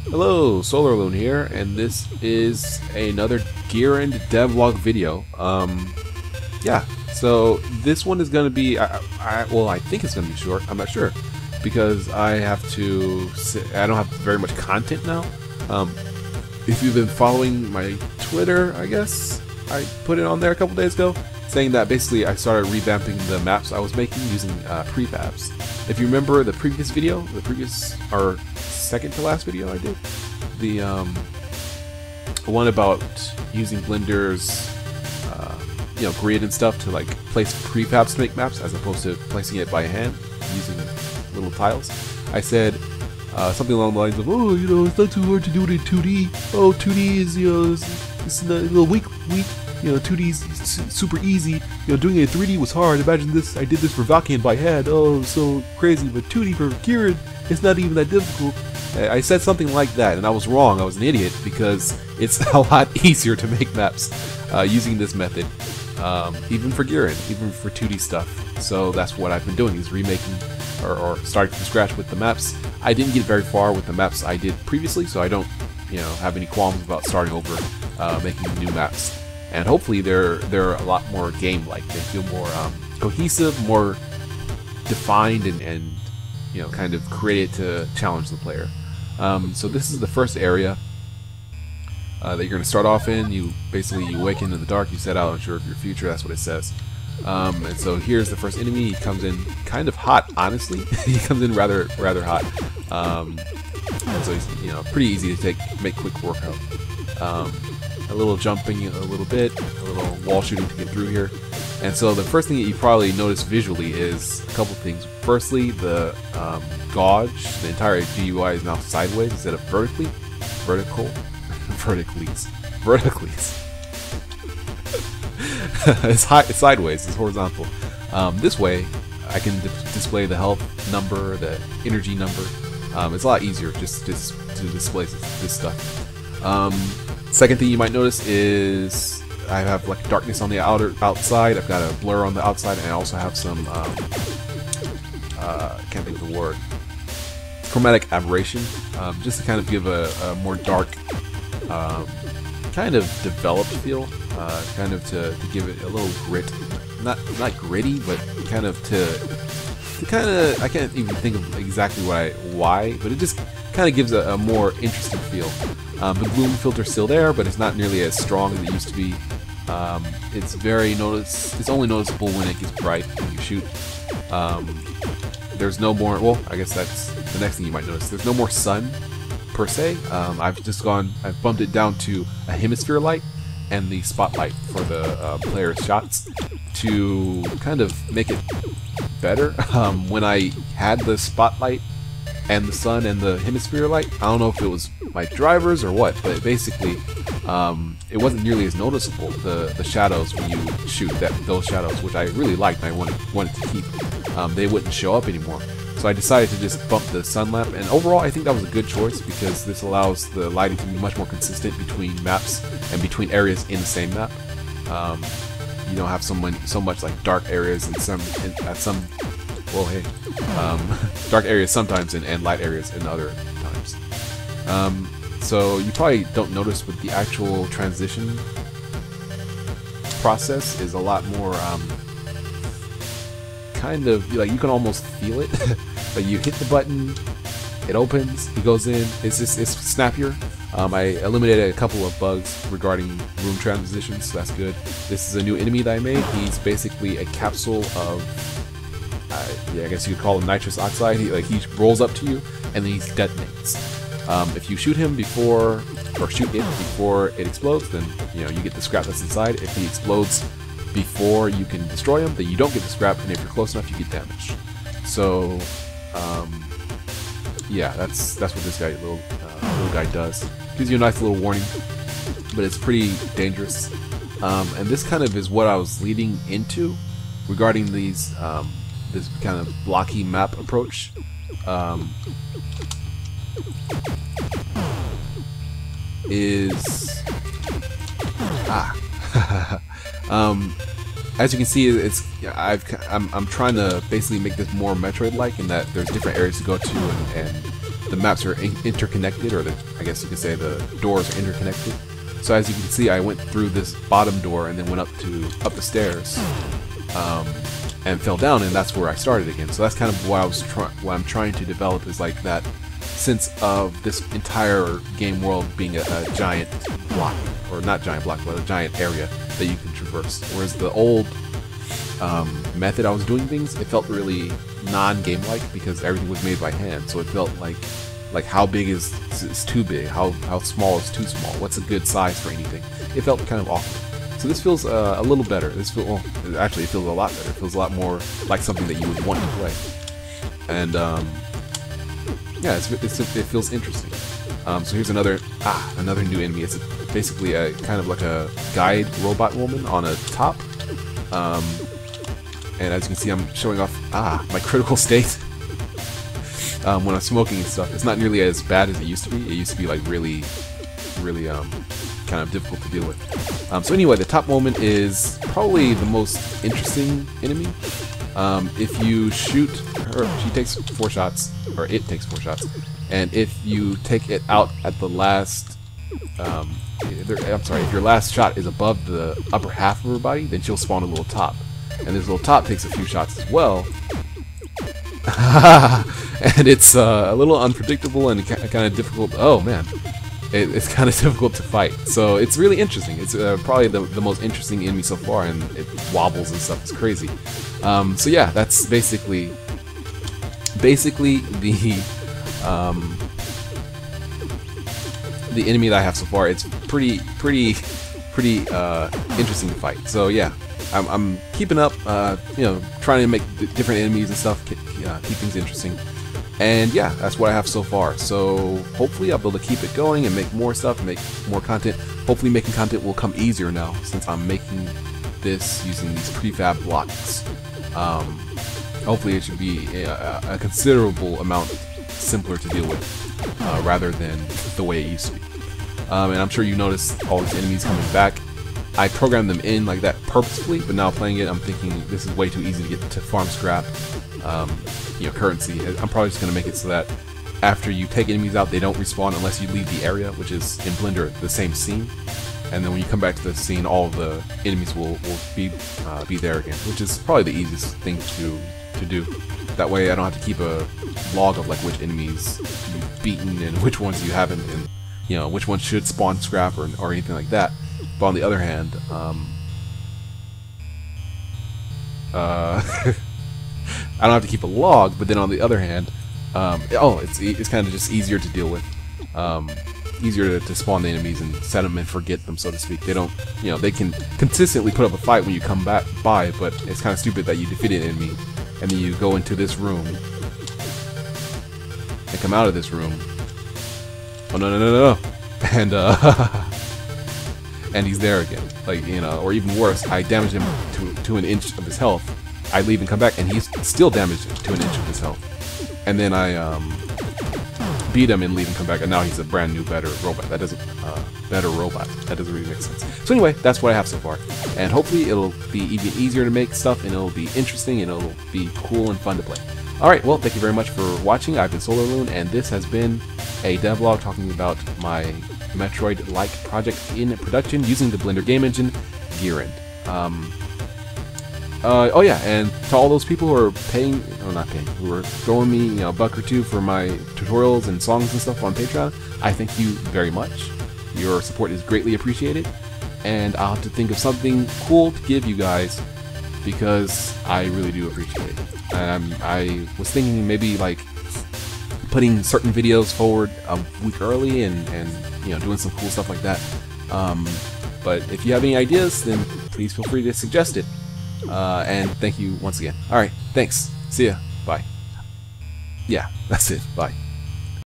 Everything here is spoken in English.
Hello, SolarLune here, and this is another Gearend Devlog video. Yeah, so this one is going to be, well, I think it's going to be short. I'm not sure because I don't have very much content now. If you've been following my Twitter, I guess I put it on there a couple days ago, saying that basically I started revamping the maps I was making using prefabs. If you remember the previous video, or second to last video I did, the one about using Blender's grid and stuff to like place prefabs to make maps as opposed to placing it by hand using little tiles. I said something along the lines of, oh, it's not too hard to do it in 2D. Oh, 2D is, it's a little weak. 2D is super easy. Doing it in 3D was hard. Imagine this, I did this for Valkyrie by hand. Oh, so crazy. But 2D for Gearend, it's not even that difficult. I said something like that, and I was wrong. I was an idiot because it's a lot easier to make maps using this method, even for Gearend, even for 2D stuff. So that's what I've been doing, is remaking or starting from scratch with the maps. I didn't get very far with the maps I did previously, so I don't, have any qualms about starting over, making new maps. And hopefully they're a lot more game-like. They feel more cohesive, more defined, and kind of created to challenge the player. So this is the first area that you're going to start off in. You awaken in the dark, you set out unsure of your future, that's what it says. And so here's the first enemy. He comes in kind of hot, honestly. He comes in rather hot. And so he's pretty easy to make quick work of. A little jumping a little bit, a little wall shooting to get through here. And so the first thing that you probably notice visually is a couple things. Firstly, the gauge, the entire GUI is now sideways instead of vertically. Vertically. It's sideways, it's horizontal. This way, I can display the health number, the energy number. It's a lot easier just to display this stuff. Second thing you might notice is I have like darkness on the outside. I've got a blur on the outside, and I also have some can't think of the word, chromatic aberration, just to kind of give a more dark, kind of developed feel, kind of to give it a little grit, not gritty, but kind of I can't even think of exactly why, but it just kind of gives a more interesting feel. The gloom filter's still there, but it's not nearly as strong as it used to be. It's only noticeable when it gets bright when you shoot. There's no more, well, I guess that's the next thing you might notice. There's no more sun, per se. I've bumped it down to a hemisphere light and the spotlight for the player's shots to kind of make it better. When I had the spotlight and the sun and the hemisphere light, I don't know if it was my drivers or what, but basically it wasn't nearly as noticeable, the shadows when you shoot, those shadows, which I really liked and I wanted to keep. They wouldn't show up anymore, so I decided to just bump the sun lamp, and overall I think that was a good choice because this allows the lighting to be much more consistent between maps and between areas in the same map. You don't have so much like dark areas dark areas sometimes and light areas in other times. So you probably don't notice, but the actual transition process is a lot more kind of like, you can almost feel it. Like you hit the button, it opens, he goes in, it's snappier. I eliminated a couple of bugs regarding room transitions, so that's good. This is a new enemy that I made. He's basically a capsule of, I guess you could call him nitrous oxide. He rolls up to you and then he detonates. If you shoot him before it explodes, then you get the scrap that's inside. If he explodes before you can destroy him, then you don't get the scrap, and if you're close enough, you get damaged. So yeah, that's what this little guy does. Gives you a nice little warning, but it's pretty dangerous. And this kind of is what I was leading into regarding these this kind of blocky map approach. As you can see, I'm trying to basically make this more Metroid-like in that there's different areas to go to, and the maps are interconnected, or I guess you could say the doors are interconnected. So as you can see, I went through this bottom door and then went up the stairs, and fell down, and that's where I started again. So that's kind of what I'm trying to develop, is like that sense of this entire game world being a giant block, or not giant block, but a giant area that you can traverse. Whereas the old method I was doing things, it felt really non-game-like because everything was made by hand. So it felt like how big is too big, how small is too small, what's a good size for anything. It felt kind of awkward. So this feels a little better. Actually, it feels a lot better. It feels a lot more like something that you would want to play. And yeah, it feels interesting. So here's another new enemy. It's basically a kind of like a guide robot woman on a top. And as you can see, I'm showing off my critical state when I'm smoking and stuff. It's not nearly as bad as it used to be. It used to be like really kind of difficult to deal with. So anyway, the top woman is probably the most interesting enemy. If you shoot her, she takes 4 shots, or it takes 4 shots, and if you take it out at the last, if your last shot is above the upper half of her body, then she'll spawn a little top, and this little top takes a few shots as well. And it's a little unpredictable and kind of difficult. Oh man. It's kind of difficult to fight, so it's really interesting. It's probably the most interesting enemy so far, and it wobbles and stuff. It's crazy. So yeah, that's basically the enemy that I have so far. It's pretty interesting to fight. So yeah, I'm keeping up. Trying to make different enemies and stuff, keep things interesting. And yeah, that's what I have so far. So hopefully I'll be able to keep it going and make more stuff, make more content. Hopefully making content will come easier now, since I'm making this using these prefab blocks. Hopefully it should be a considerable amount simpler to deal with, rather than the way it used to be. And I'm sure you noticed all these enemies coming back. I programmed them in like that purposefully, but now playing it, I'm thinking this is way too easy to get to farm scrap. Currency. I'm probably just going to make it so that after you take enemies out, they don't respawn unless you leave the area, which is in Blender the same scene. And then when you come back to the scene, all of the enemies will be there again, which is probably the easiest thing to do. That way I don't have to keep a log of like which enemies you've beaten and which ones you haven't, and which ones should spawn scrap or anything like that. But on the other hand, I don't have to keep a log, but then on the other hand, it's kind of just easier to deal with, easier to spawn the enemies and set them and forget them, so to speak. They don't, they can consistently put up a fight when you come back by, but it's kind of stupid that you defeat an enemy and then you go into this room and come out of this room. Oh no! And and he's there again, or even worse, I damaged him to an inch of his health. I leave and come back, and he's still damaged to an inch of his health. And then I beat him and leave and come back, and now he's a brand new, better robot. That doesn't really make sense. So anyway, that's what I have so far, and hopefully it'll be even easier to make stuff, and it'll be interesting, and it'll be cool and fun to play. All right, well, thank you very much for watching. I've been SolarLune, and this has been a devlog talking about my Metroid-like project in production using the Blender game engine, Gearend. Oh yeah, and to all those people who are who are throwing me a buck or two for my tutorials and songs and stuff on Patreon, I thank you very much. Your support is greatly appreciated, and I'll have to think of something cool to give you guys, because I really do appreciate it. I was thinking maybe like putting certain videos forward a week early and doing some cool stuff like that. But if you have any ideas, then please feel free to suggest it. And thank you once again. Alright, thanks. See ya. Bye. Yeah, that's it. Bye.